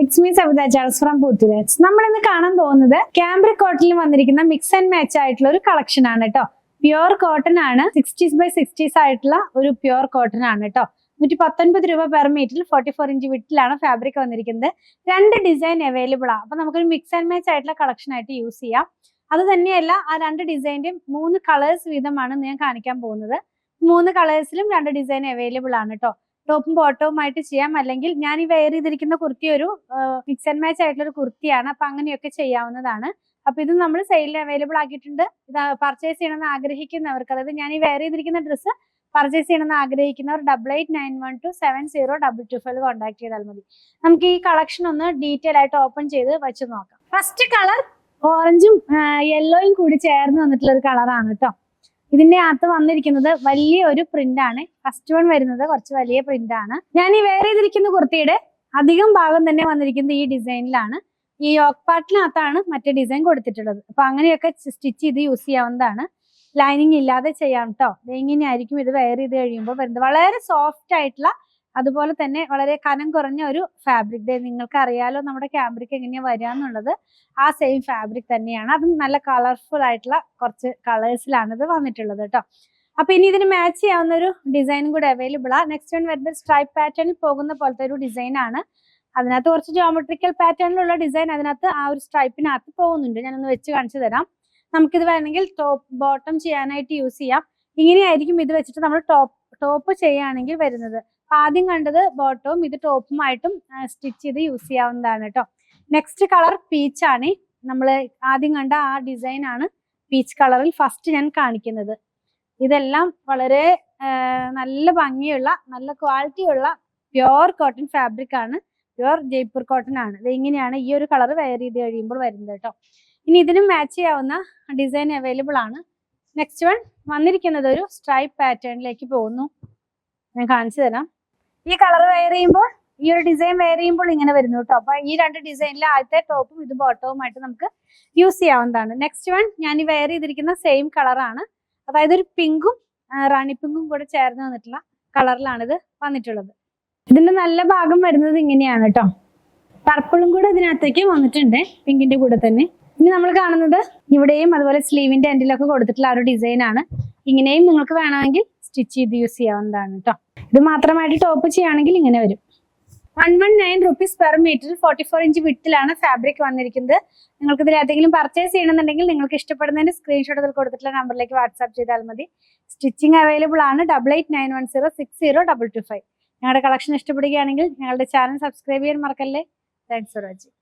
It's me Savitha Charles from Puthuraj. നമ്മൾ ഇന്ന് കാണാൻ പോകുന്നത് ക്യാമ്പ്രിക് കോട്ടണിൽ വന്നിരിക്കുന്ന മിക്സ് ആൻഡ് മാച്ച് ആയിട്ടുള്ള ഒരു കളക്ഷൻ ആണ് കേട്ടോ. പ്യുവർ കോട്ടൺ ആണ്, 60s by 60s ആയിട്ടുള്ള ഒരു പ്യുവർ കോട്ടൺ ആണ് കേട്ടോ. 119 രൂപ പെർ മീറ്ററിൽ 44 ഇഞ്ച് വിട്ടിലാണ് ഫാബ്രിക് വന്നിരിക്കുന്നത്. 2 ഡിസൈൻ അവൈലബിൾ ആണ്. അപ്പൊ നമുക്കൊരു മിക്സ് ആൻഡ് മാച്ച് ആയിട്ടുള്ള കളക്ഷൻ ആയിട്ട് യൂസ് ചെയ്യാം. അത് തന്നെയല്ല, ആ 2 ഡിസൈന്റെയും 3 കളേഴ്സ് വീതമാണ് ഞാൻ കാണിക്കാൻ പോകുന്നത്. 3 കളേഴ്സിലും 2 ഡിസൈൻ അവൈലബിൾ ആണ് കേട്ടോ. ടോപ്പും ബോട്ടവും ആയിട്ട് ചെയ്യാം, അല്ലെങ്കിൽ ഞാൻ ഈ വെയർ ചെയ്തിരിക്കുന്ന കുർത്തി ഒരു മിക്സ് ആൻഡ് മാച്ച് ആയിട്ടുള്ള ഒരു കുർത്തിയാണ്. അപ്പൊ അങ്ങനെയൊക്കെ ചെയ്യാവുന്നതാണ്. അപ്പൊ ഇത് നമ്മൾ സെയിലിന് അവൈലബിൾ ആക്കിയിട്ടുണ്ട്. ഇത് പർച്ചേസ് ചെയ്യണമെന്ന് ആഗ്രഹിക്കുന്നവർക്ക്, അതായത് ഞാൻ ഈ വെയർ ചെയ്തിരിക്കുന്ന ഡ്രസ്സ് പർച്ചേസ് ചെയ്യണമെന്ന് ആഗ്രഹിക്കുന്നവർ 8891270225 കോൺടാക്ട് ചെയ്താൽ മതി. നമുക്ക് ഈ കളക്ഷൻ ഒന്ന് ഡീറ്റെയിൽ ആയിട്ട് ഓപ്പൺ ചെയ്ത് വെച്ച് നോക്കാം. ഫസ്റ്റ് കളർ ഓറഞ്ചും യെല്ലോയും കൂടി ചേർന്ന് വന്നിട്ടുള്ള ഒരു കളറാണ് കേട്ടോ. ഇതിന്റെ അകത്ത് വന്നിരിക്കുന്നത് വലിയ ഒരു പ്രിന്റ് ആണ്. ഫസ്റ്റ് വൺ വരുന്നത് കുറച്ച് വലിയ പ്രിന്റ് ആണ്. ഞാൻ ഈ വെയർ ചെയ്തിരിക്കുന്ന കുർത്തിയുടെ അധികം ഭാഗം തന്നെ വന്നിരിക്കുന്നത് ഈ ഡിസൈനിലാണ്. ഈ യോക്ക് പാർട്ടിനകത്താണ് മറ്റേ ഡിസൈൻ കൊടുത്തിട്ടുള്ളത്. അപ്പൊ അങ്ങനെയൊക്കെ സ്റ്റിച്ച് ചെയ്ത് യൂസ് ചെയ്യാവുന്നതാണ്. ലൈനിങ് ഇല്ലാതെ ചെയ്യാം കേട്ടോ. ഇങ്ങനെയായിരിക്കും ഇത് വെയർ ചെയ്ത് കഴിയുമ്പോൾ വരുന്നത്. വളരെ സോഫ്റ്റ് ആയിട്ടുള്ള, അതുപോലെ തന്നെ വളരെ കനം കുറഞ്ഞ ഒരു ഫാബ്രിക്. നിങ്ങൾക്ക് അറിയാലോ നമ്മുടെ ക്യാമ്പ്രിക് എങ്ങനെയാ വരിക എന്നുള്ളത്. ആ സെയിം ഫാബ്രിക് തന്നെയാണ്. അതും നല്ല കളർഫുൾ ആയിട്ടുള്ള കുറച്ച് കളേഴ്സിലാണ് ഇത് വന്നിട്ടുള്ളത് കേട്ടോ. അപ്പൊ ഇനി ഇതിന് മാച്ച് ചെയ്യാവുന്ന ഒരു ഡിസൈനും കൂടെ അവൈലബിൾ ആണ്. നെക്സ്റ്റ് വൺ വരുന്നത് സ്ട്രൈപ്പ് പാറ്റേണിൽ പോകുന്ന പോലത്തെ ഒരു ഡിസൈൻ ആണ്. അതിനകത്ത് കുറച്ച് ജോമെട്രിക്കൽ പാറ്റേണിലുള്ള ഡിസൈൻ അതിനകത്ത് ആ ഒരു സ്ട്രൈപ്പിനകത്ത് പോകുന്നുണ്ട്. ഞാനൊന്ന് വെച്ച് കാണിച്ചു തരാം. നമുക്കിത് വേണമെങ്കിൽ ടോപ്പ് ബോട്ടം ചെയ്യാനായിട്ട് യൂസ് ചെയ്യാം. ഇങ്ങനെയായിരിക്കും ഇത് വെച്ചിട്ട് നമ്മൾ ടോപ്പ് ചെയ്യുകയാണെങ്കിൽ വരുന്നത്. ആദ്യം കണ്ടത് ബോട്ടവും ഇത് ടോപ്പുമായിട്ടും സ്റ്റിച്ച് ചെയ്ത് യൂസ് ചെയ്യാവുന്നതാണ് കേട്ടോ. നെക്സ്റ്റ് കളർ പീച്ച് ആണ്. നമ്മൾ ആദ്യം കണ്ട ആ ഡിസൈൻ ആണ് പീച്ച് കളറിൽ ഫസ്റ്റ് ഞാൻ കാണിക്കുന്നത്. ഇതെല്ലാം വളരെ നല്ല ഭംഗിയുള്ള, നല്ല ക്വാളിറ്റി ഉള്ള പ്യുവർ കോട്ടൺ ഫാബ്രിക് ആണ്. പ്യുവർ ജയ്പൂർ കോട്ടൺ ആണ്. ഇത് ഇങ്ങനെയാണ് ഈ ഒരു കളർ വെയർ ചെയ്ത് കഴിയുമ്പോൾ വരുന്നത് കേട്ടോ. ഇനി ഇതിനും മാച്ച് ചെയ്യാവുന്ന ഡിസൈൻ അവൈലബിൾ ആണ്. നെക്സ്റ്റ് വൺ വന്നിരിക്കുന്നത് ഒരു സ്ട്രൈപ്പ് പാറ്റേണിലേക്ക് പോകുന്നു. ഞാൻ കാണിച്ചു തരാം. ഈ കളർ വെയർ ചെയ്യുമ്പോൾ, ഈ ഒരു ഡിസൈൻ വെയർ ചെയ്യുമ്പോൾ ഇങ്ങനെ വരുന്നു കേട്ടോ. അപ്പൊ ഈ 2 ഡിസൈനിലെ ആദ്യത്തെ ടോപ്പും ഇത് ബോട്ടവുമായിട്ട് നമുക്ക് യൂസ് ചെയ്യാവുന്നതാണ്. നെക്സ്റ്റ് വൺ ഞാൻ ഈ വെയർ ചെയ്തിരിക്കുന്ന സെയിം കളറാണ്. അതായത് ഒരു പിങ്കും റാണി പിങ്കും കൂടെ ചേർന്ന് വന്നിട്ടുള്ള കളറിലാണ് ഇത് വന്നിട്ടുള്ളത്. ഇതിന്റെ നല്ല ഭാഗം വരുന്നത് ഇങ്ങനെയാണ് കേട്ടോ. പർപ്പിളും കൂടെ ഇതിനകത്തേക്ക് വന്നിട്ടുണ്ട് പിങ്കിന്റെ കൂടെ തന്നെ. ഇനി നമ്മൾ കാണുന്നത് ഇവിടെയും അതുപോലെ സ്ലീവിന്റെ എൻഡിലൊക്കെ കൊടുത്തിട്ടുള്ള ആ ഒരു ഡിസൈൻ ആണ്. ഇങ്ങനെയും നിങ്ങൾക്ക് വേണമെങ്കിൽ സ്റ്റിച്ച് ചെയ്ത് യൂസ് ചെയ്യാവുന്നതാണ് കേട്ടോ. ഇത് മാത്രമായിട്ട് ടോപ്പ് ചെയ്യുകയാണെങ്കിൽ ഇങ്ങനെ വരും. 119 rupees പെർ മീറ്ററിൽ 44 ഇഞ്ച് വിട്ടിലാണ് ഫാബ്രിക് വന്നിരിക്കുന്നത്. നിങ്ങൾക്ക് ഇതിൽ ഏതെങ്കിലും പർച്ചേസ് ചെയ്യണമെന്നുണ്ടെങ്കിൽ നിങ്ങൾക്ക് ഇഷ്ടപ്പെടുന്നതിന്റെ സ്ക്രീൻഷോട്ട് ഇതിൽ കൊടുത്തിട്ടുള്ള നമ്പറിലേക്ക് വാട്സാപ്പ് ചെയ്താൽ മതി. സ്റ്റിച്ചിങ് അവൈലബിൾ ആണ്. 8891060225. ഞങ്ങളുടെ കളക്ഷൻ ഇഷ്ടപ്പെടുകയാണെങ്കിൽ ഞങ്ങളുടെ ചാനൽ സബ്സ്ക്രൈബ് ചെയ്യാൻ മറക്കല്ലേ. Thanks for watching.